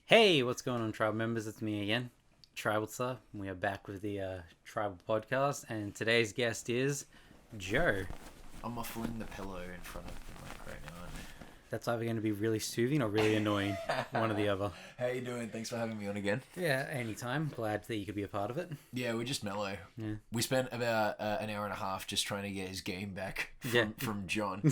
Hey, what's going on, Tribal members? It's me again, Tribal Sir. We are back with the Tribal Podcast, and today's guest is Joe. I'm muffling the pillow in front of the mic right now. That's either going to be really soothing or really annoying, one or the other. How you doing? Thanks for having me on again. Yeah, anytime. Glad that you could be a part of it. Yeah, we're just mellow. Yeah. We spent about an hour and a half just trying to get his game back from John.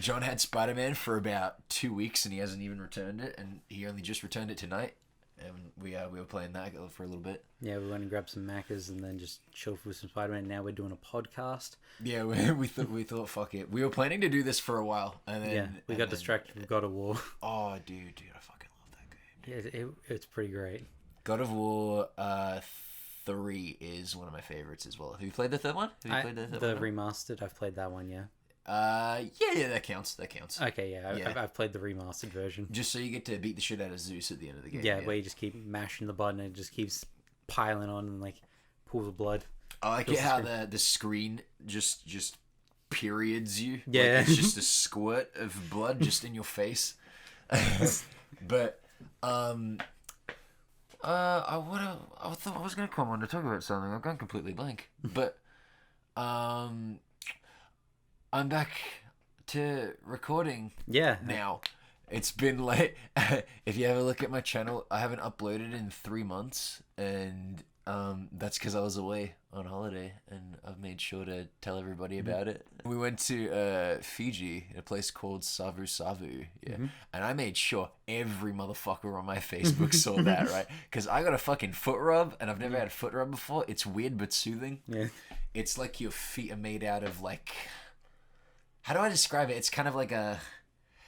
John had Spider-Man for about 2 weeks and he hasn't even returned it, and he only just returned it tonight. And we were playing that for a little bit. Yeah, we went and grabbed some Maccas and then just chilled with some Spider-Man. Now we're doing a podcast. Yeah, we thought fuck it. We were planning to do this for a while, and then we got distracted with God of War. Oh, dude, I fucking love that game. Yeah, it's pretty great. God of War 3 is one of my favorites as well. Have you played the third one? The remastered. I've played that one. Yeah. Yeah, that counts. Okay, yeah. I've played the remastered version. Just so you get to beat the shit out of Zeus at the end of the game. Yeah, where you just keep mashing the button and it just keeps piling on and like pools of blood. I like it how the screen just periods you. Yeah, like it's just a squirt of blood just in your face. But I thought I was gonna come on to talk about something. I've gone completely blank. But I'm back to recording. Yeah. Now, it's been like, if you have a look at my channel, I haven't uploaded in 3 months, and that's because I was away on holiday, and I've made sure to tell everybody about it. We went to Fiji, in a place called Savu Savu, and I made sure every motherfucker on my Facebook saw that, right? Because I got a fucking foot rub, and I've never had a foot rub before. It's weird but soothing. Yeah. It's like your feet are made out of like... How do I describe it? It's kind of like a...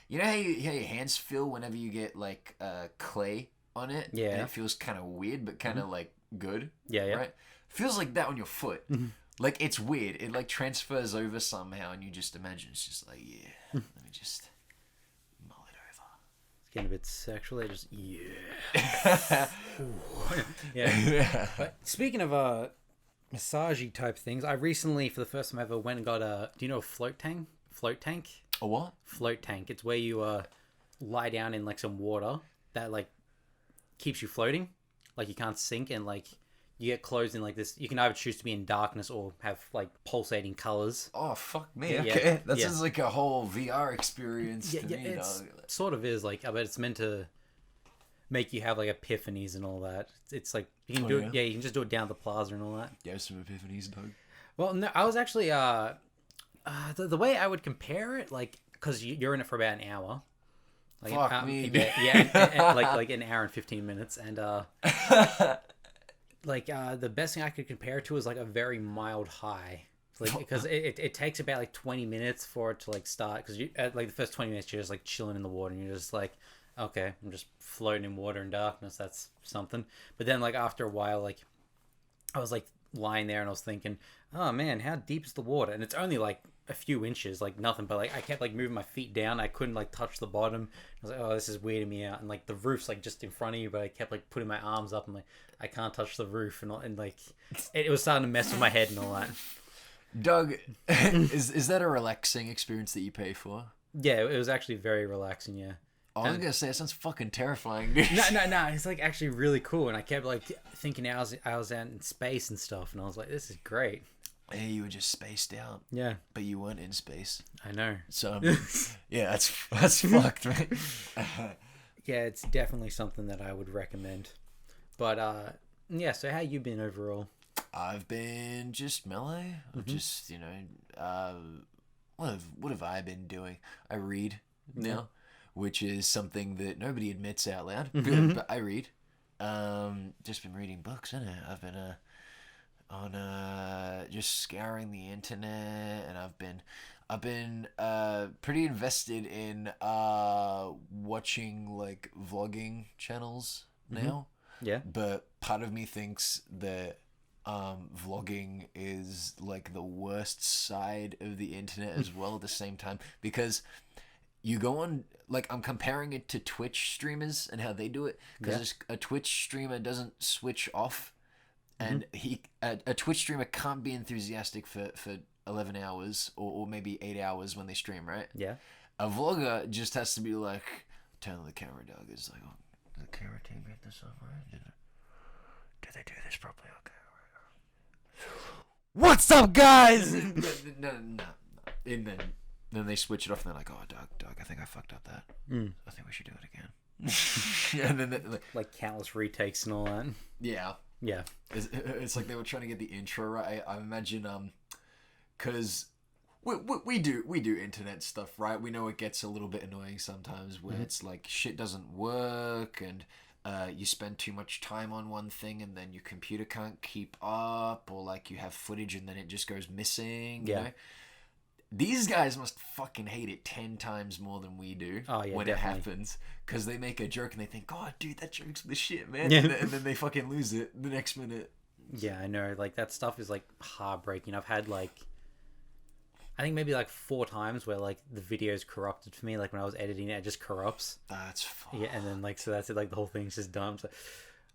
You know how your hands feel whenever you get, like, clay on it? Yeah. And it feels kind of weird, but kind of, like, good? Yeah. Right? Feels like that on your foot. Like, it's weird. It, like, transfers over somehow, and you just imagine it's just like, yeah, let me just mull it over. It's getting a bit sexual. I just, yeah. Yeah. But speaking of massagey type things, I recently, for the first time ever, went and got a... Do you know a float tank? Float tank? A what? Float tank. It's where you lie down in like some water that like keeps you floating, like you can't sink, and like you get clothes in like this. You can either choose to be in darkness or have like pulsating colors. Oh fuck me! Yeah, okay, that sounds like a whole VR experience to me. It sort of is like, but it's meant to make you have like epiphanies and all that. It's like you can do it. Yeah, you can just do it down at the plaza and all that. Yeah, some epiphanies, dog. Well, no, I was actually the way I would compare it, like, because you're in it for about an hour. Like fuck me. And like an hour and 15 minutes, and like the best thing I could compare it to is like a very mild high, like because it takes about like 20 minutes for it to like start, because you like the first 20 minutes you're just like chilling in the water and you're just like, okay, I'm just floating in water and darkness, that's something. But then like after a while, like I was like lying there and I was thinking, oh man, how deep is the water? And it's only like a few inches, like nothing, but like I kept like moving my feet down. I couldn't like touch the bottom. I was like, oh, this is weirding me out. And like the roof's like just in front of you, but I kept like putting my arms up and like I can't touch the roof, and like it was starting to mess with my head and all that. Doug, is that a relaxing experience that you pay for? Yeah, it was actually very relaxing. Yeah. I was gonna say, it sounds fucking terrifying, dude. No. It's like actually really cool, and I kept like thinking I was out in space and stuff, and I was like, this is great. Yeah, you were just spaced out. Yeah. But you weren't in space. I know. So, yeah, that's fucked, man. Yeah, it's definitely something that I would recommend. But, yeah, so how you been overall? I've been just mellow. I've just, what have I been doing? I read now, which is something that nobody admits out loud, but I read. Just been reading books, innit? I've been, just scouring the internet, and I've been pretty invested in watching like vlogging channels now. Yeah. But part of me thinks that vlogging is like the worst side of the internet as well at the same time, because you go on, like, I'm comparing it to Twitch streamers and how they do it, because a Twitch streamer doesn't switch off. And a Twitch streamer can't be enthusiastic for 11 hours or maybe 8 hours when they stream, right? Yeah. A vlogger just has to be like, turn on the camera, dog. It's like, oh, the camera came in. Did they do this properly? Okay. What's up, guys? No. And then they switch it off, and they're like, "Oh, Doug, I think I fucked up that. I think we should do it again." And then like countless retakes and all that. Yeah. It's like they were trying to get the intro right. I imagine, because we do internet stuff, right? We know it gets a little bit annoying sometimes, where it's like shit doesn't work, and you spend too much time on one thing, and then your computer can't keep up, or like you have footage and then it just goes missing. You know? These guys must fucking hate it 10 times more than we do when it happens, because they make a joke and they think, "God, dude, that joke's the shit, man," and then they fucking lose it the next minute. Yeah, I know. Like, that stuff is like heartbreaking. I've had like, I think maybe like 4 times where like the video's corrupted for me. Like when I was editing it just corrupts. That's fun. Yeah, and then like, so that's it. Like the whole thing's just dumb. So,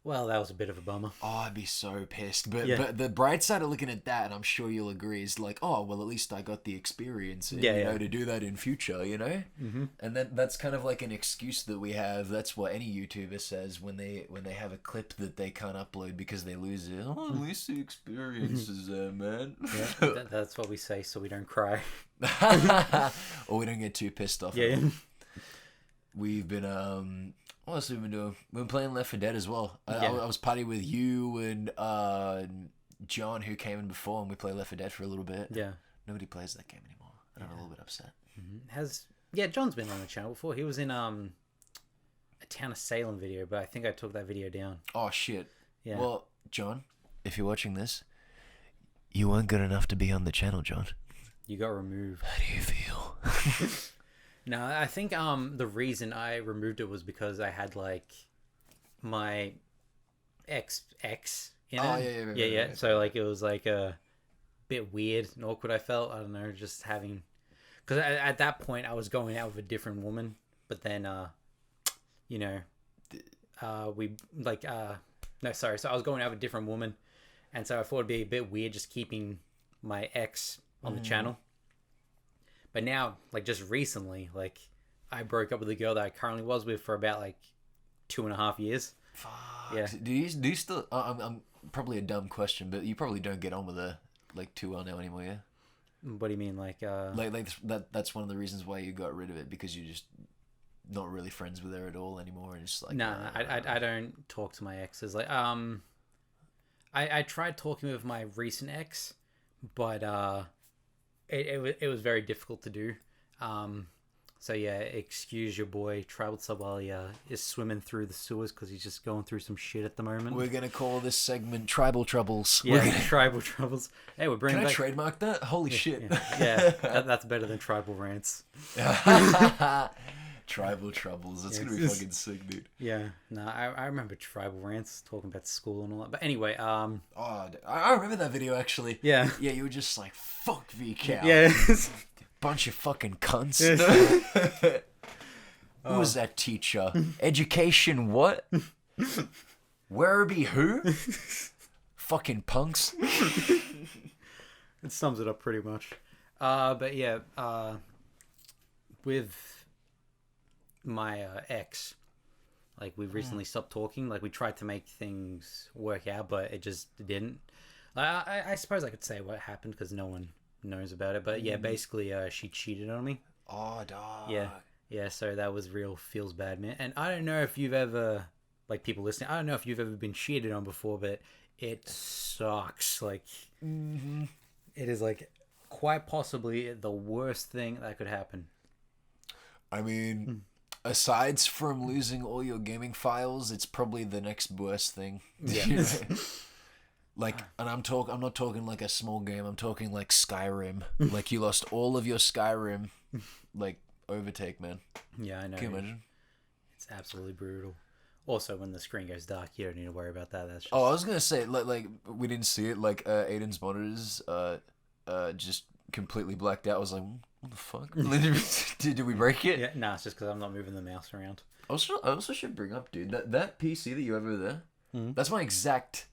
well, that was a bit of a bummer. Oh, I'd be so pissed. But the bright side of looking at that, and I'm sure you'll agree, is like, oh, well, at least I got the experience, and, you know, to do that in future, you know? Mm-hmm. And that's kind of like an excuse that we have. That's what any YouTuber says when they have a clip that they can't upload because they lose it. Oh, at least the experience is there, man. Yeah, that's what we say so we don't cry. Or we don't get too pissed off. Yeah. We've been, what else have we been doing? We've been playing Left 4 Dead as well. I was partying with you and John, who came in before, and we played Left 4 Dead for a little bit. Yeah. Nobody plays that game anymore, and I'm a little bit upset. John's been on the channel before. He was in a Town of Salem video, but I think I took that video down. Oh, shit. Yeah. Well, John, if you're watching this, you weren't good enough to be on the channel, John. You got removed. How do you feel? No, I think the reason I removed it was because I had like my ex in it. Oh, yeah. Right. So like it was like a bit weird and awkward. I felt, I don't know, just having, because at that point I was going out with a different woman, but then you know, we like no, sorry. So I was going out with a different woman, and so I thought it'd be a bit weird just keeping my ex on the channel. But now, like just recently, like I broke up with the girl that I currently was with for about like 2.5 years. Fuck. Yeah. Do you still? I'm probably a dumb question, but you probably don't get on with her like too well now anymore, yeah? What do you mean, like that's one of the reasons why you got rid of it, because you're just not really friends with her at all anymore, and it's like I don't talk to my exes. Like I tried talking with my recent ex, but it was very difficult to do. So yeah, excuse your boy Tribal Sub while he is swimming through the sewers because he's just going through some shit at the moment. We're gonna call this segment Tribal Troubles. Yeah, Tribal Troubles. Hey, we're bringing. Can back... I trademark that? Holy shit! Yeah, that's better than Tribal Rants. Tribal Troubles. That's gonna be fucking sick, dude. Yeah, no, I remember Tribal Rants talking about school and all that. But anyway, oh, I remember that video actually. Yeah, you were just like, "Fuck VCal." Yeah. Bunch of fucking cunts. Who was that teacher? Education what? Werribee who? Fucking punks. It sums it up pretty much. But yeah, with my ex, like we recently stopped talking. Like we tried to make things work out, but it just didn't. I suppose I could say what happened because no one knows about it, but yeah, basically she cheated on me. Oh, dog. Yeah, so that was real feels bad, man. And I don't know if you've ever, like people listening, I don't know if you've ever been cheated on before, but it sucks. Like it is like quite possibly the worst thing that could happen. I mean, aside from losing all your gaming files, it's probably the next worst thing. Yeah. Like, and I'm not talking like a small game. I'm talking like Skyrim. Like you lost all of your Skyrim, like overtake, man. Yeah, I know. Can you imagine? It's absolutely brutal. Also, when the screen goes dark, you don't need to worry about that. That's just... Oh, I was gonna say like we didn't see it. Like Aiden's monitors, just completely blacked out. I was like, what the fuck? Did we break it? Yeah, nah, it's just because I'm not moving the mouse around. I also should bring up, dude, that PC that you have over there. That's my exact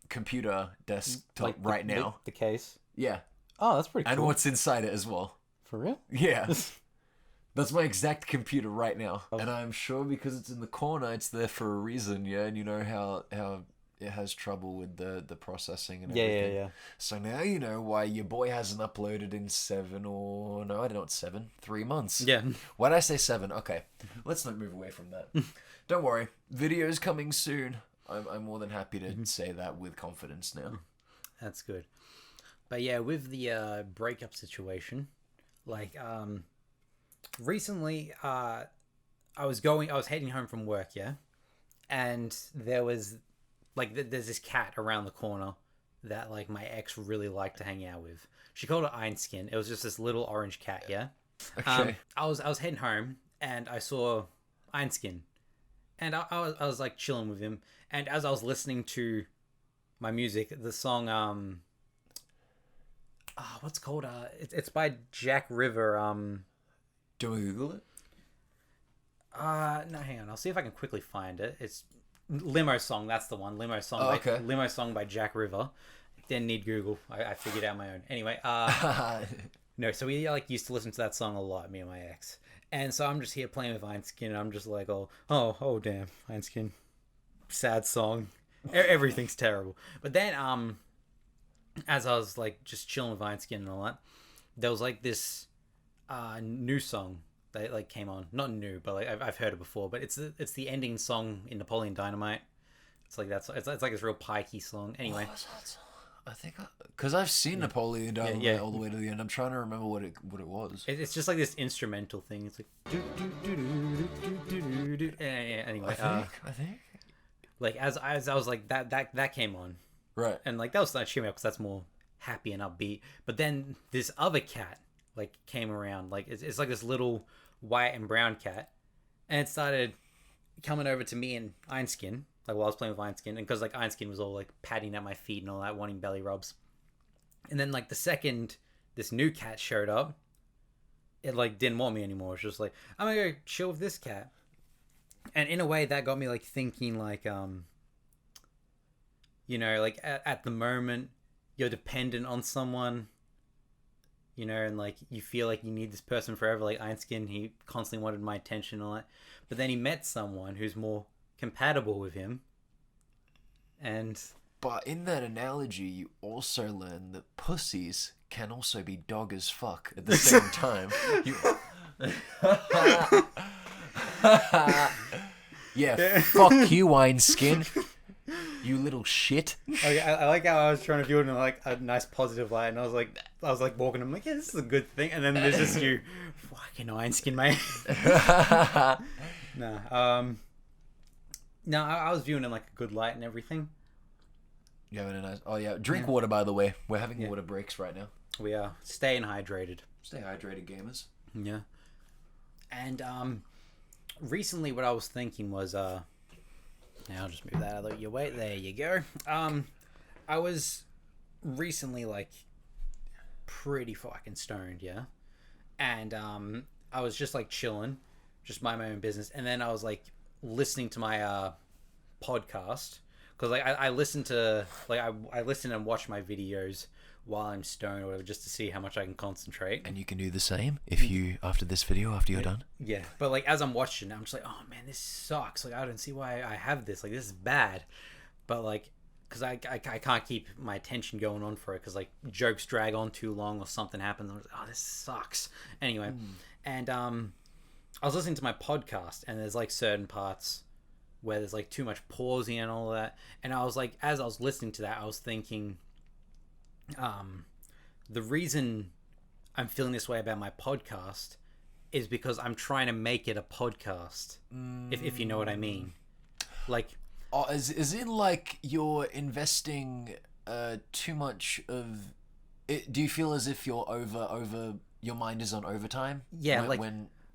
computer desktop right now. The case? Yeah. Oh, that's pretty cool. And what's inside it as well. For real? Yeah. That's my exact computer right now. And I'm sure because it's in the corner, it's there for a reason, yeah? And you know how it has trouble with the processing and everything. Yeah. So now you know why your boy hasn't uploaded in 3 months. Yeah. Why did I say 7? Okay, let's not move away from that. Don't worry, videos coming soon. I'm more than happy to say that with confidence now. That's good. But yeah, with the breakup situation, like recently I was heading home from work, yeah, and there was like there's this cat around the corner that like my ex really liked to hang out with. She called it Einskin. It was just this little orange cat, yeah. Okay. I was heading home and I saw Einskin, and I was like chilling with him, and as I was listening to my music, the song what's it called? It's by Jack River. Do we Google it? No, hang on. I'll see if I can quickly find it. It's Limo Song. That's the one. Limo Song. Okay. Limo Song by Jack River. Didn't need Google. I figured out my own. Anyway, no. So we like used to listen to that song a lot, me and my ex. And so I'm just here playing with Einskin, and I'm just like, oh, damn, Einskin, sad song. Everything's terrible. But then, as I was like just chilling with Einskin and all that, there was like this new song that like came on. Not new, but like I've heard it before. But it's the ending song in Napoleon Dynamite. It's like it's like this real pikey song. Anyway, What was that song? I think because I've seen Napoleon Dynamite all the way to the end. I'm trying to remember what it was. it's just like this instrumental thing. It's like anyway. I think. Like as I was like that came on. Right. And like that was not cheering me up because that's more happy and upbeat. But then this other cat like came around, like it's like this little white and brown cat, and it started coming over to me and Einskin, like while I was playing with Einskin, and because like Einskin was all like patting at my feet and all that, wanting belly rubs. And then like the second this new cat showed up, it like didn't want me anymore. It's just like, I'm gonna go chill with this cat. And in a way that got me like thinking like you know, like at the moment you're dependent on someone, you know, and like you feel like you need this person forever. Like Einskin, he constantly wanted my attention and all that, but then he met someone who's more compatible with him. And but in that analogy, you also learn that pussies can also be dog as fuck at the same time. Yeah, fuck you, Einskin. You little shit. Okay, I like how I was trying to view it in like a nice positive light, and I was like walking. I'm like, yeah, this is a good thing. And then there's just you, fucking Einskin, mate. No, I was viewing it in like a good light and everything. You having a nice? Oh yeah, drink water by the way. We're having water breaks right now. We are staying hydrated. Stay hydrated, gamers. Yeah. And recently, what I was thinking was now I'll just move that out of your way. There you go. I was recently like pretty fucking stoned, yeah, and I was just like chilling, just mind my own business, and then I was like listening to my podcast because like I listen to like I listen and watch my videos while I'm stoned or whatever, just to see how much I can concentrate. And you can do the same if you after this video after you're done. Yeah, but like as I'm watching, I'm just like, oh man, this sucks. Like I don't see why I have this. Like this is bad. But like, because I can't keep my attention going on for it because like jokes drag on too long or something happens. I'm like, oh, this sucks. Anyway, and I was listening to my podcast and there's like certain parts where there's like too much pausing and all that. And I was like, as I was listening to that, I was thinking, the reason I'm feeling this way about my podcast is because I'm trying to make it a podcast, if you know what I mean. Like, is in like you're investing too much of it? Do you feel as if you're over your mind is on overtime? Yeah,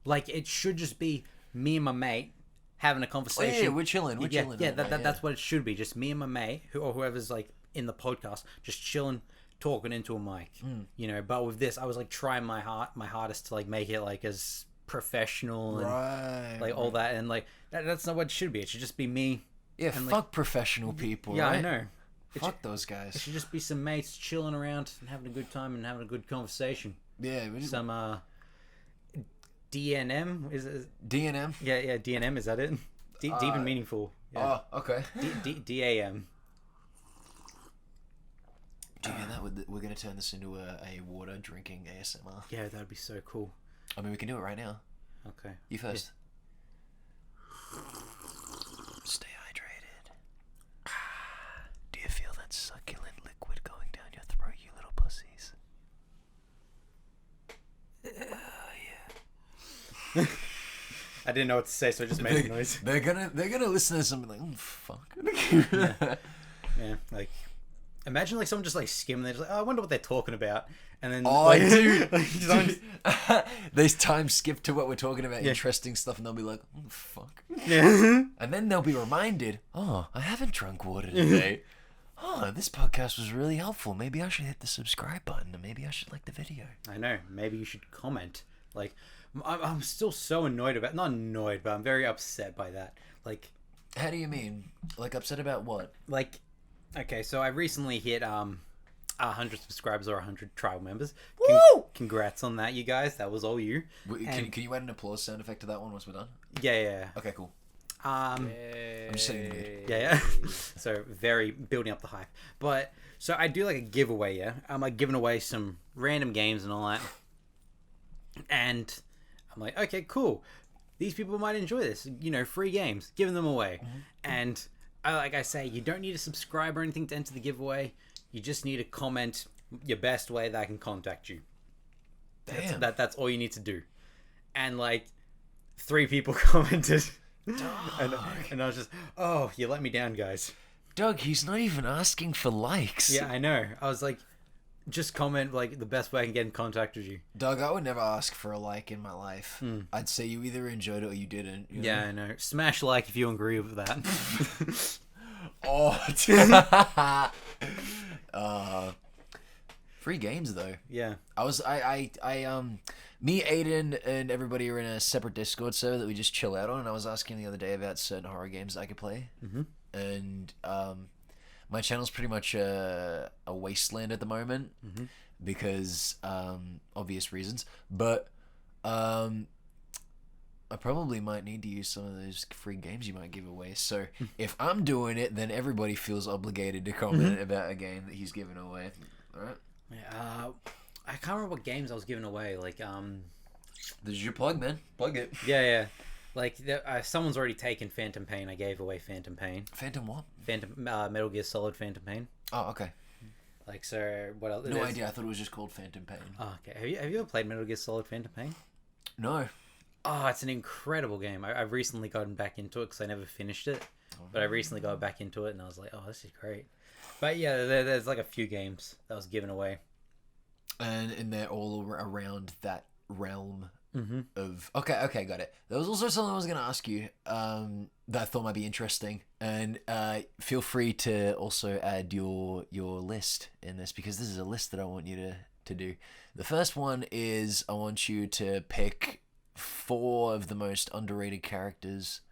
like it should just be me and my mate having a conversation. Oh, yeah, we're chilling. Yeah, that's what it should be. Just me and my mate, or whoever's like in the podcast, just chilling, talking into a mic, you know. But with this, I was like trying my hardest to like make it like as professional and like all that, and like that's not what it should be. It should just be me. Yeah, and, fuck professional people. Yeah, right? I know. Fuck those guys. It should just be some mates chilling around and having a good time and having a good conversation. Yeah, some DNM is DNM. yeah DNM, is that it? Deep and meaningful. Yeah. Oh, okay. DAM. Do you hear that? We're gonna turn this into a water drinking ASMR. Yeah, that'd be so cool. I mean, we can do it right now. Okay. You first. Yeah. Stay hydrated. Do you feel that succulent liquid going down your throat, you little pussies? Yeah. I didn't know what to say, so I just made a noise. They're gonna listen to something like, fuck. Yeah, like imagine like someone just like skimming. They're just like, oh, I wonder what they're talking about, and then dude, like, they time skip to what we're talking about, interesting stuff, and they'll be like, oh, fuck. Yeah. And then they'll be reminded, oh, I haven't drunk water today. Oh, this podcast was really helpful. Maybe I should hit the subscribe button, and maybe I should like the video. I know. Maybe you should comment. Like, I'm still so annoyed about, not annoyed, but I'm very upset by that. Like, how do you mean? Like, upset about what? Like, okay, so I recently hit 100 subscribers or 100 trial members. Woo! Congrats on that, you guys. That was all you. Can you add an applause sound effect to that one once we're done? Yeah. Okay, cool. I'm just saying the mood. Yeah. So very building up the hype. But so I do like a giveaway. Yeah, I'm like giving away some random games and all that. And I'm like, okay, cool. These people might enjoy this. You know, free games, giving them away. Mm-hmm. And like I say, you don't need to subscribe or anything to enter the giveaway. You just need to comment your best way that I can contact you. Damn. That's all you need to do. And like 3 people commented. And I was just, oh, you let me down, guys. Doug, he's not even asking for likes. Yeah, I know. I was like, just comment like the best way I can get in contact with you. Doug, I would never ask for a like in my life. I'd say you either enjoyed it or you didn't. You know? Yeah, I know. Smash like if you agree with that. Free games though. Yeah. Me, Aiden, and everybody are in a separate Discord server that we just chill out on, and I was asking the other day about certain horror games I could play. Mm-hmm. And my channel's pretty much a wasteland at the moment because obvious reasons. But I probably might need to use some of those free games you might give away. So if I'm doing it, then everybody feels obligated to comment about a game that he's giving away. All right? Yeah. I can't remember what games I was giving away. Like, this is your plug, man. Plug it. Yeah. Like, someone's already taken Phantom Pain. I gave away Phantom Pain. Phantom what? Metal Gear Solid Phantom Pain. Oh, okay. Like, so what else? No idea. I thought it was just called Phantom Pain. Oh, okay. Have you ever played Metal Gear Solid Phantom Pain? No. Oh, it's an incredible game. I've recently gotten back into it because I never finished it. But I recently got back into it and I was like, oh, this is great. But yeah, there's like a few games that was given away. And they're all around that realm of... Okay, got it. There was also something I was going to ask you that I thought might be interesting. And feel free to also add your list in this, because this is a list that I want you to do. The first one is I want you to pick 4 of the most underrated characters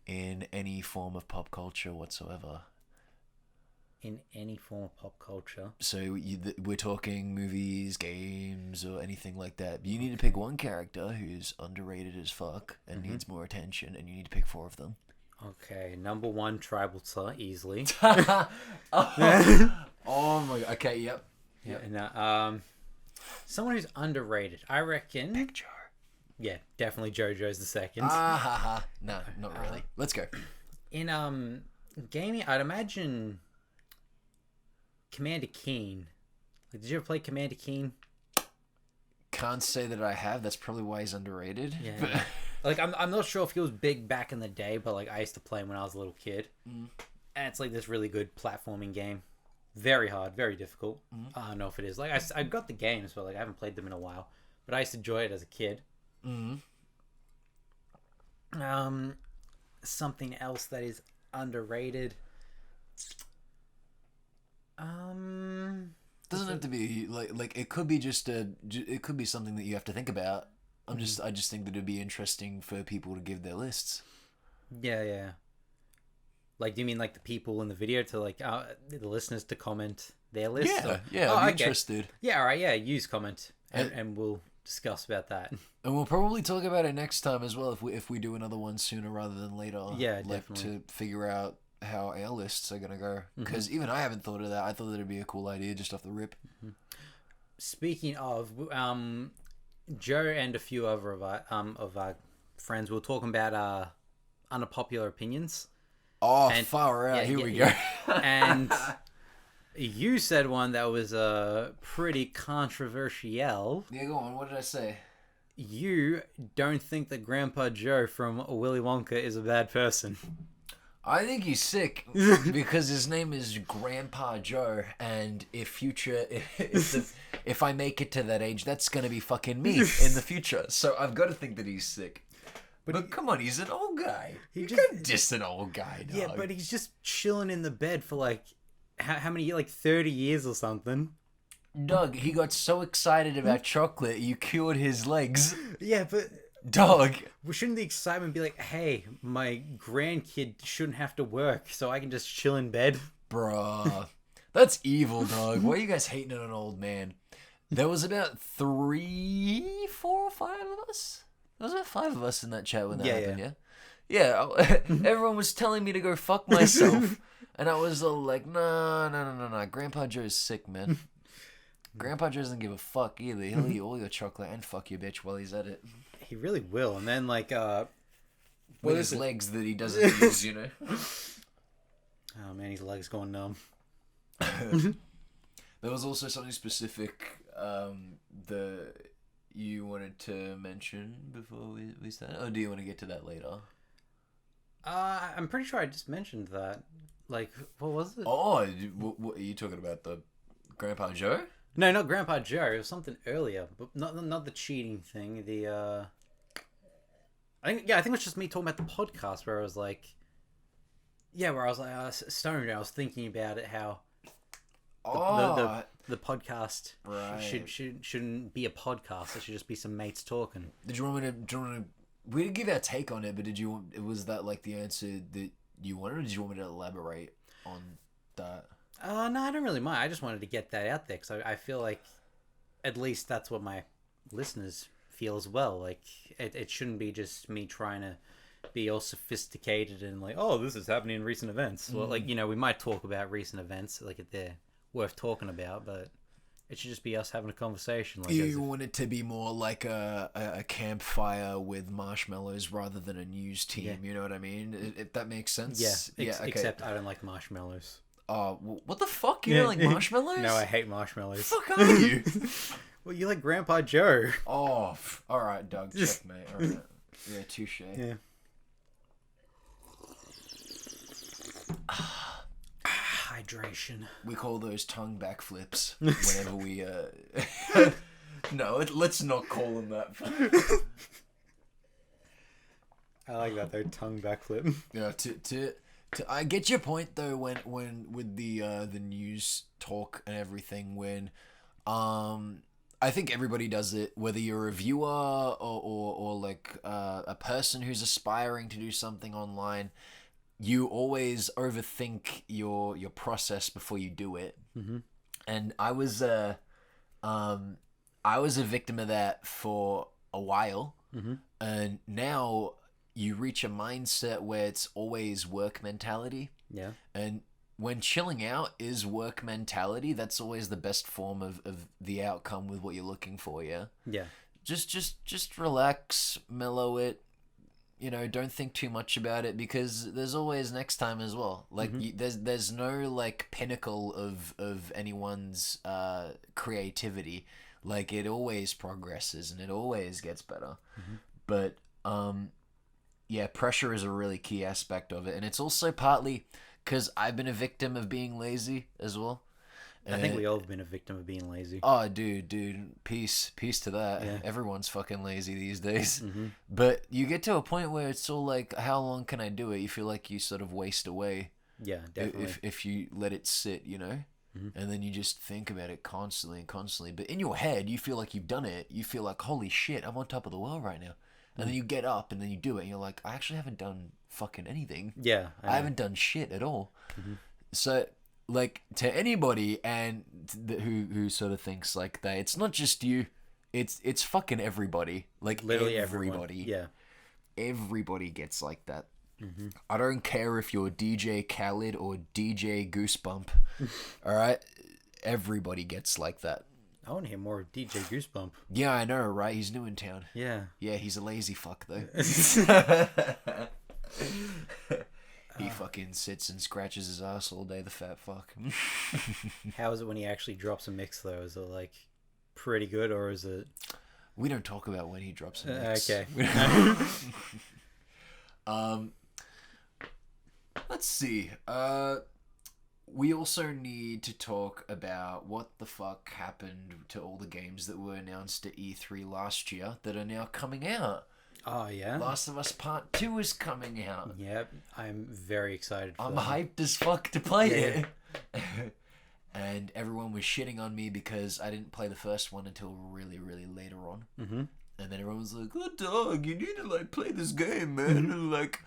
in any form of pop culture whatsoever. In any form of pop culture. So we're talking movies, games, or anything like that. You need to pick one character who's underrated as fuck and needs more attention, and you need to pick 4 of them. Okay, number 1, Tribal Tar, easily. Oh my god. Okay, yep. Yeah, and someone who's underrated. I reckon... Picture. Yeah, definitely JoJo's the second. No, not really. Let's go. In gaming, I'd imagine... Commander Keen. Like, did you ever play Commander Keen? Can't say that I have. That's probably why he's underrated. Yeah. Like, I'm not sure if he was big back in the day, but like I used to play him when I was a little kid. And it's like this really good platforming game. Very hard, very difficult. I don't know if it is. Like I got the games, but like I haven't played them in a while. But I used to enjoy it as a kid. Something else that is underrated. Doesn't have to be like it could be it could be something that you have to think about. I just think that it'd be interesting for people to give their lists. Yeah. Like, do you mean like the people in the video to like the listeners to comment their list? Yeah, I'd be interested. Yeah, all right. Yeah, use comment and we'll discuss about that. And we'll probably talk about it next time as well if we do another one sooner rather than later. Yeah, like, definitely. to figure out how our lists are gonna go. Because even I haven't thought of that. I thought that'd be a cool idea just off the rip. Speaking of, Joe and a few other of our friends were talking about unpopular opinions. Oh, And- far out. yeah, Here yeah, we yeah. go. And you said one that was pretty controversial. Yeah, go on. What did I say? You don't think that Grandpa Joe from Willy Wonka is a bad person. I think he's sick because his name is Grandpa Joe, and if I make it to that age, that's gonna be fucking me in the future. So I've got to think that he's sick. But come on, he's an old guy. You can't diss an old guy, dog. Yeah, but he's just chilling in the bed for like how many years? Like 30 years or something. Doug, he got so excited about chocolate, you cured his legs. Yeah, but Dog. shouldn't the excitement be like, hey, my grandkid shouldn't have to work, so I can just chill in bed? Bruh. That's evil, dog. Why are you guys hating on an old man? There was about 3, 4, 5 of us. There was about 5 of us in that chat when that happened, yeah? Yeah, everyone was telling me to go fuck myself. And I was all like, nah. Grandpa Joe's sick, man. Grandpa Joe doesn't give a fuck either. He'll eat all your chocolate and fuck your bitch while he's at it. He really will. And then, like, With his legs that he doesn't use, you know? oh man, his legs going numb. There was also something specific that you wanted to mention before we start? Or do you want to get to that later? I'm pretty sure I just mentioned that. Like, what was it? Oh, what are you talking about? The Grandpa Joe? No, not Grandpa Joe. It was something earlier, but not the cheating thing. I think it was just me talking about the podcast where I was like, where I was like, stoned. And I was thinking about it how the podcast shouldn't be a podcast. It should just be some mates talking. Did you want me to? We didn't give our take on it, but was that like the answer that you wanted, or did you want me to elaborate on that? No, I don't really mind. I just wanted to get that out there because I feel like at least that's what my listeners feel as well. Like, it shouldn't be just me trying to be all sophisticated and like, oh, this is happening in recent events. Well, like, we might talk about recent events, like if they're worth talking about, but it should just be us having a conversation. Like, you want it to be more like a campfire with marshmallows rather than a news team. Yeah. You know what I mean? If that makes sense. Yeah. Okay. Except I don't like marshmallows. Oh, what the fuck? You don't like marshmallows? No, I hate marshmallows. Fuck are you? Well, you like Grandpa Joe. Oh, all right, Doug. Checkmate. All right. Yeah, touche. Yeah. Hydration. We call those tongue backflips whenever we. No, let's not call them that. I like that though, tongue backflip. Yeah, I get your point though when with the news talk and everything when I think everybody does it, whether you're a viewer or like a person who's aspiring to do something online. You always overthink your process before you do it. Mm-hmm. And I was a victim of that for a while. Mm-hmm. And now you reach a mindset where it's always work mentality. Yeah. And when chilling out is work mentality, that's always the best form of the outcome with what you're looking for, yeah? Yeah. Just relax, mellow it. Don't think too much about it because there's always next time as well. Like there's no like pinnacle of anyone's creativity. Like it always progresses and it always gets better. Mm-hmm. But yeah, pressure is a really key aspect of it, and it's also partly because I've been a victim of being lazy as well. I think we all have been a victim of being lazy. Oh, dude, peace to that. Yeah. Everyone's fucking lazy these days. Mm-hmm. But you get to a point where it's all like, how long can I do it? You feel like you sort of waste away. Yeah, definitely. If you let it sit, Mm-hmm. and then you just think about it constantly. But in your head, you feel like you've done it. You feel like, holy shit, I'm on top of the world right now. And then you get up and then you do it and you're like, I actually haven't done fucking anything. Yeah. I haven't done shit at all. Mm-hmm. So, like, to anybody who sort of thinks like that, it's not just you. It's fucking everybody. Like Literally everybody. everyone. Yeah. Everybody gets like that. Mm-hmm. I don't care if you're DJ Khaled or DJ Goosebump. All right, everybody gets like that. I want to hear more of DJ Goosebump. Yeah, I know, right? He's new in town. Yeah. Yeah, he's a lazy fuck though. He fucking sits and scratches his ass all day. The fat fuck. How is it when he actually drops a mix though? Is it like pretty good, or is it? We don't talk about when he drops a mix. Okay. Let's see. We also need to talk about what the fuck happened to all the games that were announced at E3 last year that are now coming out. Oh yeah. Last of Us Part 2 is coming out. Yep, I'm very excited for I'm that. hyped as fuck to play it. And everyone was shitting on me because I didn't play the first one until really, really later on. Mm-hmm. And then everyone was like, "Oh, dog, you need to like play this game, man." And like,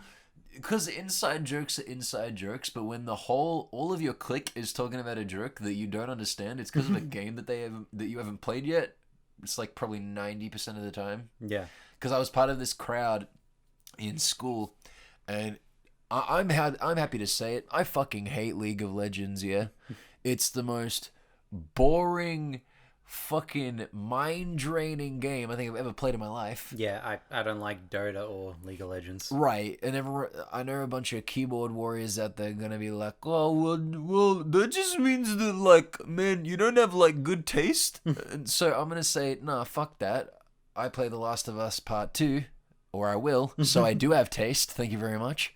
because inside jokes are inside jokes, but when all of your clique is talking about a joke that you don't understand, it's because of a game that you haven't played yet. It's like probably 90% of the time. Yeah. Because I was part of this crowd in school, and I'm happy to say it. I fucking hate League of Legends. Yeah, it's the most boring, fucking mind-draining game I think I've ever played in my life. Yeah, I don't like Dota or League of Legends. Right, and I know a bunch of keyboard warriors out there gonna be like, "Oh, well, that just means that, like, man, you don't have, like, good taste." And so I'm gonna say, nah, fuck that. I play The Last of Us Part 2, or I will, so I do have taste, thank you very much.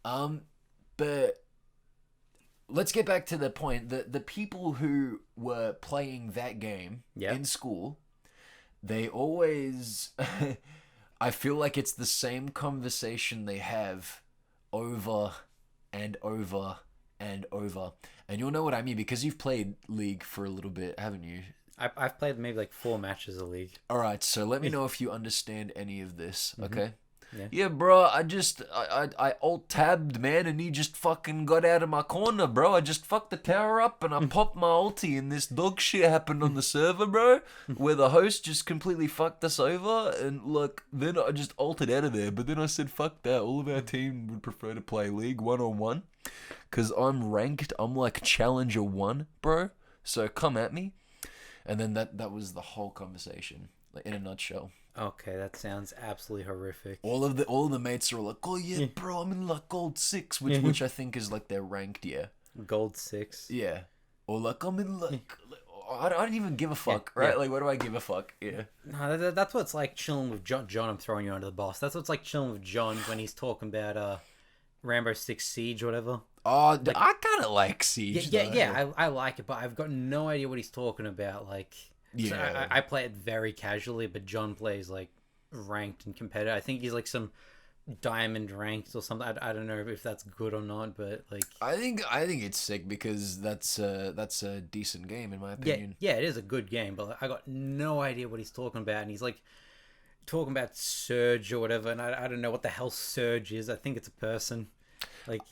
But let's get back to the point. The people who were playing that game in school, they always... I feel like it's the same conversation they have over and over and over. And you'll know what I mean because you've played League for a little bit, haven't you? I've played maybe like 4 matches of League. Alright, so let me know if you understand any of this, okay? Yeah. Yeah, bro, I alt-tabbed, man, and he just fucking got out of my corner, bro. I just fucked the tower up and I popped my ulti and this dog shit happened on the server, bro, where the host just completely fucked us over and, look, then I just ulted out of there. But then I said, fuck that, all of our team would prefer to play League one-on-one because I'm ranked, I'm like Challenger 1, bro, so come at me. And then that was the whole conversation, like, in a nutshell. Okay, that sounds absolutely horrific. All of the mates are like, "Oh yeah, bro, I'm in like gold 6, which I think is like their ranked, yeah. Gold 6. Yeah. Or like I'm in like I don't even give a fuck, right? Like, what do I give a fuck? Yeah. No, that's what it's like chilling with John. I'm throwing you under the bus. That's what it's like chilling with John when he's talking about Rainbow Six Siege or whatever. Oh, like, I kind of like Siege. Yeah, I like it, but I've got no idea what he's talking about. Like, yeah, so I play it very casually, but John plays like ranked and competitive. I think he's like some diamond ranked or something. I don't know if that's good or not, but like, I think it's sick because that's a decent game in my opinion. Yeah, it is a good game, but like, I got no idea what he's talking about, and he's like talking about Surge or whatever, and I don't know what the hell Surge is. I think it's a person. Like,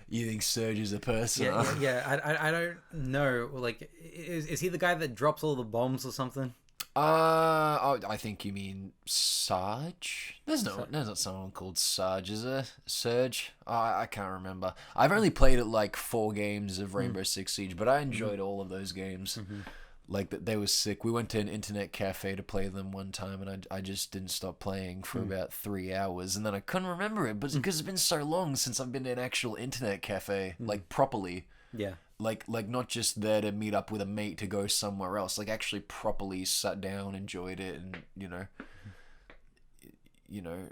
you think Surge is a person? Yeah. I don't know. Like, is he the guy that drops all the bombs or something? I think you mean Sarge. There's not someone called Sarge, is there? Surge? I can't remember. I've only played it like 4 games of Rainbow Six Siege, but I enjoyed all of those games. Like, they were sick. We went to an internet cafe to play them one time, and I just didn't stop playing for about 3 hours, and then I couldn't remember it, but because it's been so long since I've been to an actual internet cafe, like, properly. Yeah. Like not just there to meet up with a mate to go somewhere else. Like, actually properly sat down, enjoyed it, and, you know,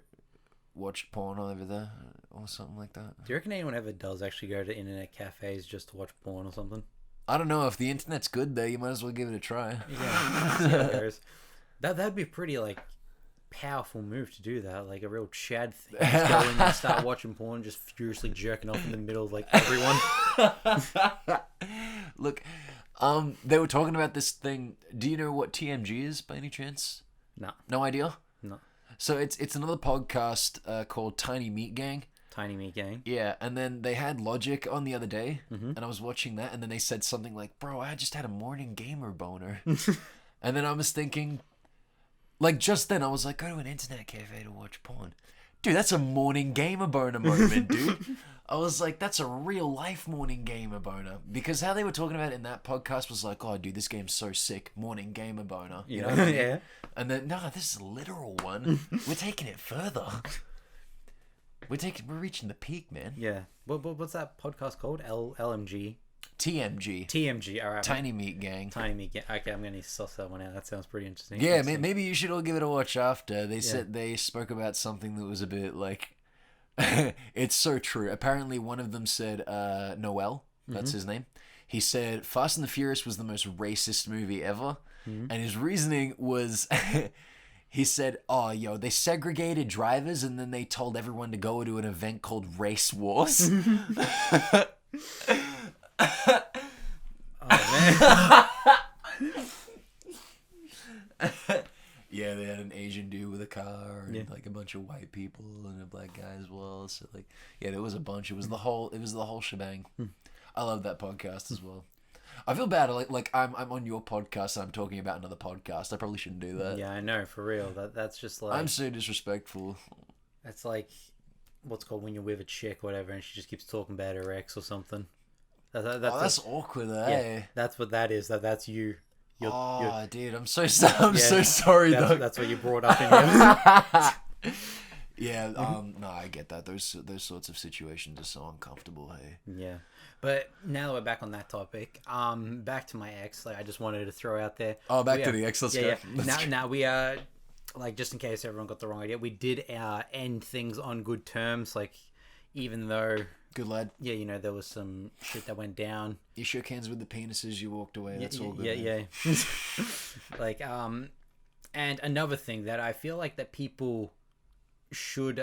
watched porn over there or something like that. Do you reckon anyone ever does actually go to internet cafes just to watch porn or something? I don't know. If the internet's good there, you might as well give it a try. Yeah, see how it goes. That'd be a pretty, like, powerful move to do that. Like, a real Chad thing. Just go in and start watching porn, just furiously jerking off in the middle of, like, everyone. Look, they were talking about this thing. Do you know what TMG is, by any chance? No. No idea? No. So it's another podcast called Tiny Meat Gang. Tiny Meat Gang. Yeah, and then they had Logic on the other day, and I was watching that, and then they said something like, "Bro, I just had a morning gamer boner." And then I was thinking, like, just then I was like, go to an internet cafe to watch porn. Dude, that's a morning gamer boner moment, dude. I was like, that's a real life morning gamer boner. Because how they were talking about it in that podcast was like, oh, dude, this game's so sick. Morning gamer boner. You know what I mean? Yeah. And then, no, this is a literal one. We're taking it further. We're reaching the peak, man. Yeah. What's that podcast called? LMG? TMG. TMG, alright. Tiny Meat Gang. Tiny Meat Gang. Okay, I'm going to suss that one out. That sounds pretty interesting. Yeah, maybe you should all give it a watch after. They said they spoke about something that was a bit like... It's so true. Apparently one of them said Noel, that's his name. He said Fast and the Furious was the most racist movie ever. And his reasoning was... He said, oh, yo, they segregated drivers and then they told everyone to go to an event called Race Wars. Oh, man. Yeah, they had an Asian dude with a car and like a bunch of white people and a black guy as well. So like, yeah, there was a bunch. It was the whole shebang. I love that podcast as well. I feel bad. Like I'm on your podcast and I'm talking about another podcast. I probably shouldn't do that. Yeah, I know, for real. That's just like... I'm so disrespectful. It's like what's called when you're with a chick or whatever and she just keeps talking about her ex or something. That's awkward, eh? Yeah, that's what that is. That's you. Dude, I'm so sorry, though. That's what you brought up in your... Yeah, no, I get that. Those sorts of situations are so uncomfortable, hey? Yeah. But now that we're back on that topic, back to my ex, like I just wanted to throw out there. Oh, back to the ex, let's go. Yeah. Now we like, just in case everyone got the wrong idea, we did end things on good terms, like, even though... Good lad. Yeah, you know, there was some shit that went down. You shook hands with the penises, you walked away, that's all good. Yeah. Like, and another thing that I feel like that people should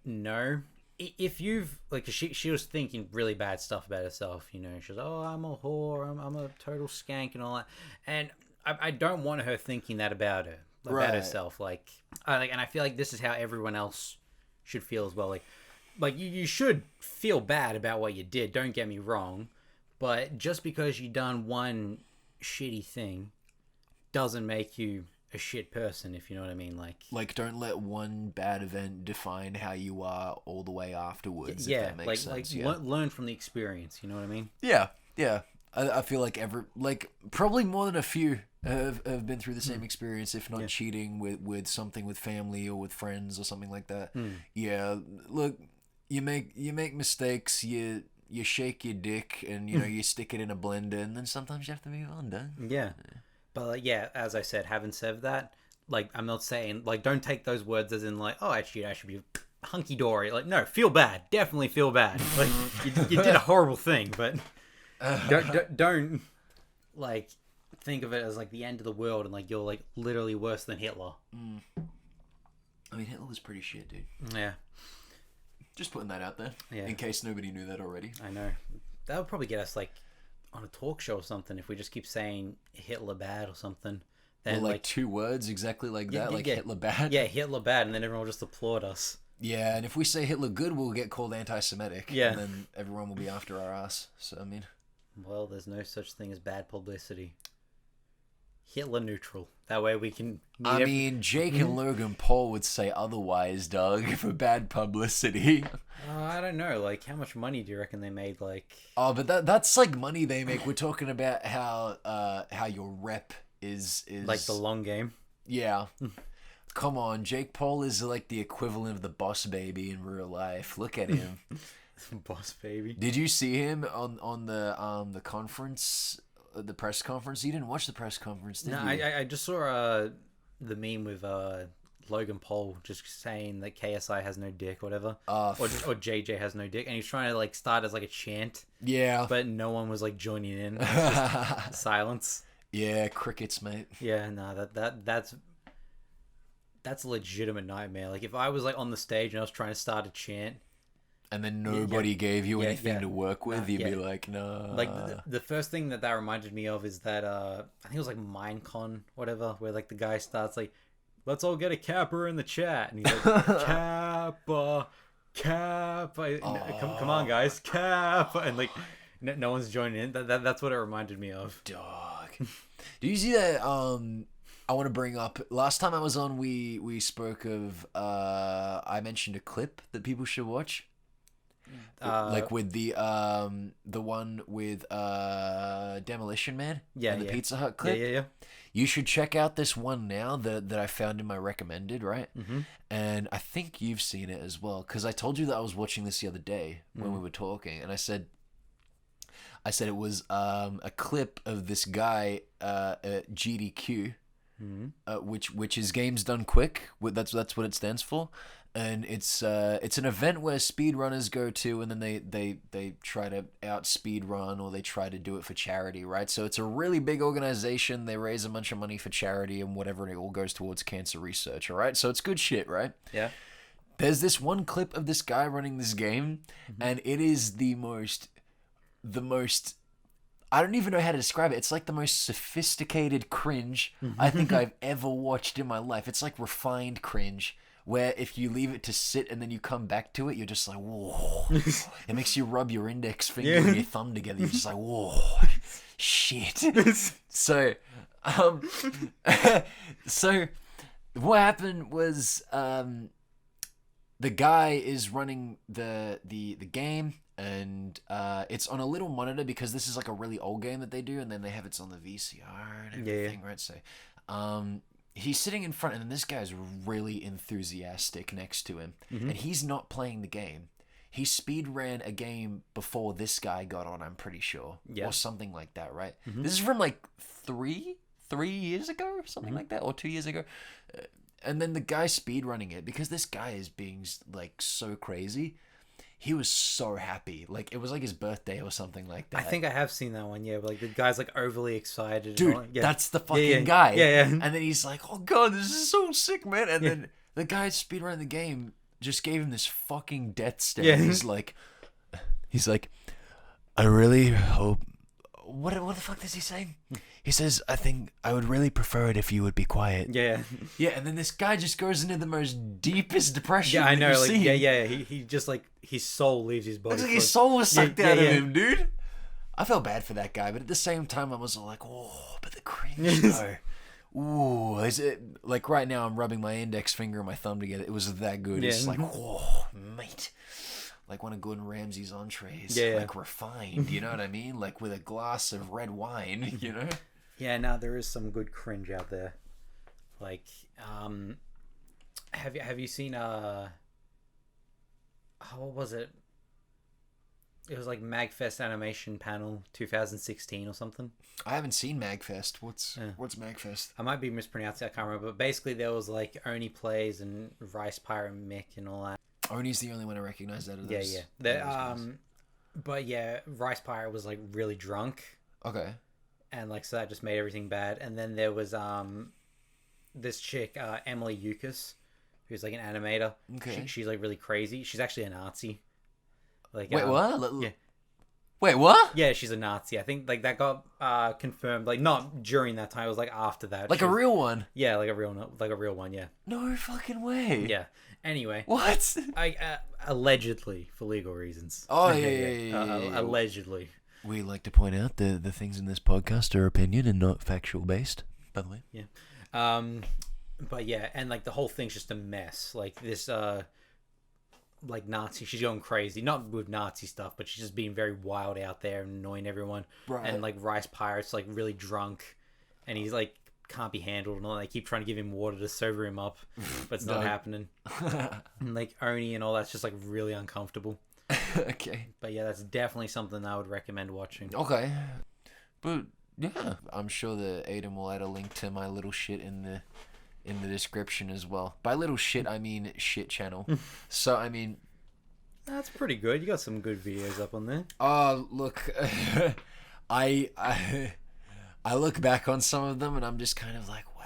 know, if you've, like, she was thinking really bad stuff about herself, you know, she was, oh, I'm a whore, I'm a total skank and all that, and I don't want her thinking that about her, about herself, like, and I feel like this is how everyone else should feel as well, like you should feel bad about what you did, don't get me wrong, but just because you done one shitty thing doesn't make you a shit person, if you know what I mean. Like don't let one bad event define how you are all the way afterwards. Yeah, if that makes sense. Learn from the experience, you know what I mean. Yeah. I feel like probably more than a few have been through the same experience, if not cheating with something with family or with friends or something like that. Yeah, look, you make mistakes, you shake your dick and you know you stick it in a blender, and then sometimes you have to move on, don't you? Yeah. But like, yeah, as I said, having said that, like, I'm not saying, like, don't take those words as in like, oh, actually I should be hunky dory. Like, no, feel bad, definitely feel bad. Like, you did a horrible thing, but don't like think of it as like the end of the world and like you're like literally worse than Hitler. I mean, Hitler was pretty shit, dude. Yeah. Just putting that out there, yeah, in case nobody knew that already. I know. That would probably get us like on a talk show or something if we just keep saying Hitler bad or something. Then like 2 words exactly like that, like Hitler bad. Yeah, Hitler bad, and then everyone will just applaud us. Yeah, and if we say Hitler good, we'll get called anti-Semitic. Yeah, and then everyone will be after our ass. So I mean, well, there's no such thing as bad publicity. Hitler neutral. That way we can... I mean, Jake and Logan Paul would say otherwise, Doug, for bad publicity. I don't know. Like, how much money do you reckon they made? Like... Oh, but that's like money they make. We're talking about how your rep is... Like the long game? Yeah. Come on, Jake Paul is like the equivalent of the Boss Baby in real life. Look at him. Boss Baby. Did you see him on the conference... The press conference? You didn't watch the press conference, did you? I just saw the meme with Logan Paul just saying that KSI has no dick, whatever, or JJ has no dick, and he's trying to like start as like a chant. Yeah, but no one was like joining in. Just silence. Yeah, crickets, mate. Yeah, no, that's a legitimate nightmare. Like if I was like on the stage and I was trying to start a chant. And then nobody gave you anything to work with, you'd be like, no. Like, the first thing that reminded me of is that, I think it was like Minecon, whatever, where like the guy starts like, let's all get a Kappa in the chat. And he's like, Kappa. Come on, guys, Kappa. And like, no one's joining in. That's what it reminded me of. Dog. Do you see that, I want to bring up, last time I was on, we spoke of, I mentioned a clip that people should watch. Like with the one with Demolition Man and the Pizza Hut clip. Yeah. You should check out this one now that I found in my recommended, right? Mm-hmm. And I think you've seen it as well, because I told you that I was watching this the other day when we were talking, and I said it was a clip of this guy at GDQ, which is Games Done Quick. That's what it stands for. And it's an event where speedrunners go to, and then they try to out-speed run, or they try to do it for charity, right? So it's a really big organization. They raise a bunch of money for charity and whatever, and it all goes towards cancer research, all right? So it's good shit, right? Yeah. There's this one clip of this guy running this game, and it is the most... I don't even know how to describe it. It's like the most sophisticated cringe I think I've ever watched in my life. It's like refined cringe, where if you leave it to sit and then you come back to it, you're just like, whoa. It makes you rub your index finger and your thumb together. You're just like, whoa, shit. So what happened was the guy is running the game, and it's on a little monitor, because this is like a really old game that they do, and then they have it on the VCR and everything, right? So he's sitting in front, and then this guy's really enthusiastic next to him, and he's not playing the game. He speed ran a game before this guy got on, I'm pretty sure, or something like that, right? This is from like three years ago, something like that, or 2 years ago. And then the guy speed running it, because this guy is being like so crazy. He was so happy. Like, it was like his birthday or something like that. I think I have seen that one, yeah. Like, the guy's, like, overly excited. Dude, that's the fucking guy. Yeah. And then he's like, oh, God, this is so sick, man. And then the guy speedrunning the game just gave him this fucking death stare. Yeah. He's like, I really hope... What the fuck does he say? He says, I think I would really prefer it if you would be quiet. Yeah. Yeah, and then this guy just goes into the most deepest depression. Yeah, I know. Like, seen. yeah. He just, like, his soul leaves his body. It's like his soul was sucked out of him, dude. I felt bad for that guy, but at the same time, I was like, oh, but the cringe, though. Ooh, is it... Like, right now, I'm rubbing my index finger and my thumb together. It was that good. Yeah. It's like, oh, mate. Like one of Gordon Ramsay's entrees. Yeah. Like, refined, you know what I mean? Like, with a glass of red wine, you know? Yeah, no, there is some good cringe out there. Like, have you seen, what was it? It was like Magfest Animation Panel 2016 or something. I haven't seen Magfest. What's Magfest? I might be mispronouncing it, I can't remember. But basically there was like Oni Plays and Rice Pirate Mick and all that. Oni's the only one I recognize out of those. Yeah. But yeah, Rice Pirate was like really drunk. Okay. And like, so that just made everything bad. And then there was this chick, Emily Eucas, who's like an animator. Okay. She's like really crazy. She's actually a Nazi. Like, wait, what? Yeah. Wait, what? Yeah, she's a Nazi. I think like that got confirmed. Like, not during that time. It was like after that. Like a real one. Yeah, like a real one. Yeah. No fucking way. Yeah. Anyway. What? Allegedly, for legal reasons. Oh yeah. Allegedly. We like to point out the things in this podcast are opinion and not factual based, by the way. Yeah. But yeah, and like the whole thing's just a mess. Like this like Nazi, she's going crazy. Not with Nazi stuff, but she's just being very wild out there and annoying everyone. Right. And like Rice Pirate's like really drunk, and he's like can't be handled, and all. They keep trying to give him water to sober him up, but it's not happening. And like Oni and all that's just like really uncomfortable. Okay. But yeah, that's definitely something I would recommend watching. Okay. But yeah, I'm sure that Aiden will add a link to my little shit in the description as well. By little shit, I mean shit channel. So I mean, that's pretty good. You got some good videos up on there. Look, I look back on some of them and I'm just kind of like, wow,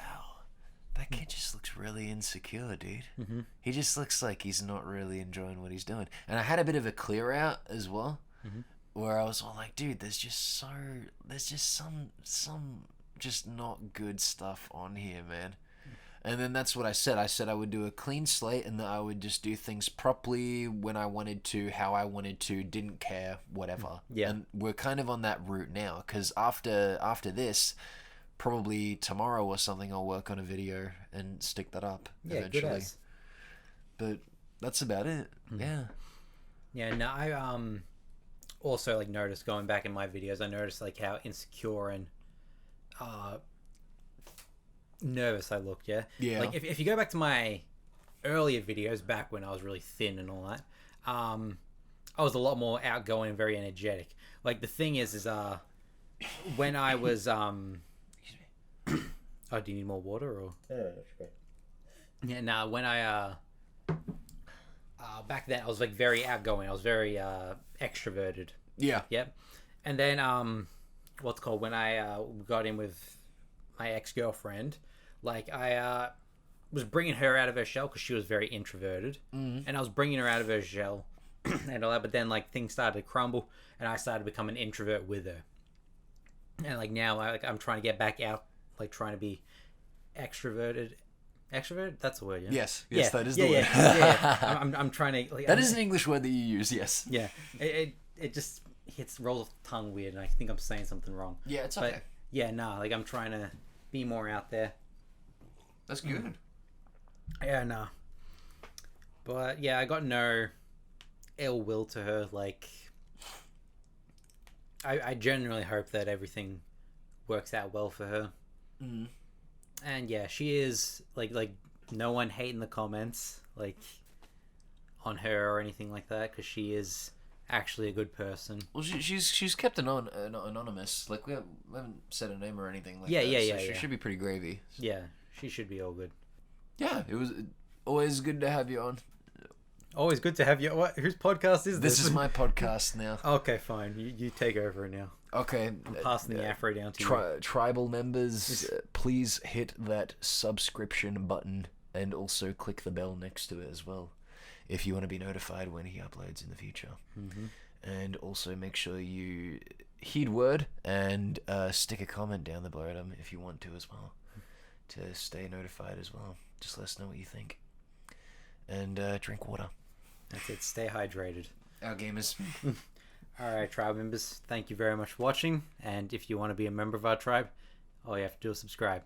that kid just looks really insecure, dude. Mm-hmm. He just looks like he's not really enjoying what he's doing. And I had a bit of a clear out as well, where I was all like, dude, there's just some just not good stuff on here, man. And then that's what I said. I said I would do a clean slate and that I would just do things properly when I wanted to, how I wanted to, didn't care, whatever. Yeah. And we're kind of on that route now, because after this, probably tomorrow or something, I'll work on a video and stick that up eventually. Good as. But that's about it. Yeah. Yeah, no, I also like noticed going back in my videos, I noticed like how insecure and nervous I looked. Yeah. Like if you go back to my earlier videos back when I was really thin and all that, I was a lot more outgoing and very energetic. Like the thing is when I was oh, do you need more water or? Yeah, no. When I back then I was like very outgoing. I was very extroverted. Yeah. Yep. And then what's it called, when I got in with my ex-girlfriend, like I was bringing her out of her shell because she was very introverted, and I was bringing her out of her shell and all that. But then like things started to crumble, and I started to become an introvert with her. And like now, I'm trying to get back out, like trying to be extroverted. Extrovert? That's the word, yeah? Yes, yeah, that is yeah, the word. Yeah. I'm trying to... Like, that is an English word that you use, yes. Yeah. It just rolls off the tongue weird, and I think I'm saying something wrong. Yeah, it's okay. But, yeah, no, like I'm trying to be more out there. That's good. Yeah, no. But, yeah, I got no ill will to her. Like, I genuinely hope that everything works out well for her. And yeah, she is like no one hate in the comments like on her or anything like that, because she is actually a good person. Well, she's kept anonymous. Like we haven't said her name or anything like that. So she should be pretty gravy. Yeah, she should be all good. Yeah, it was always good to have you on. Always good to have you. What? Whose podcast is this? This is my podcast now. Okay, fine. You take over now. Okay. I'm passing the afro down to you. Tribal members, please hit that subscription button and also click the bell next to it as well if you want to be notified when he uploads in the future. And also make sure you heed word and stick a comment down the bottom if you want to as well, to stay notified as well. Just let us know what you think. And drink water. That's it. Stay hydrated. Our gamers. Alright, tribe members, thank you very much for watching, and if you want to be a member of our tribe, all you have to do is subscribe.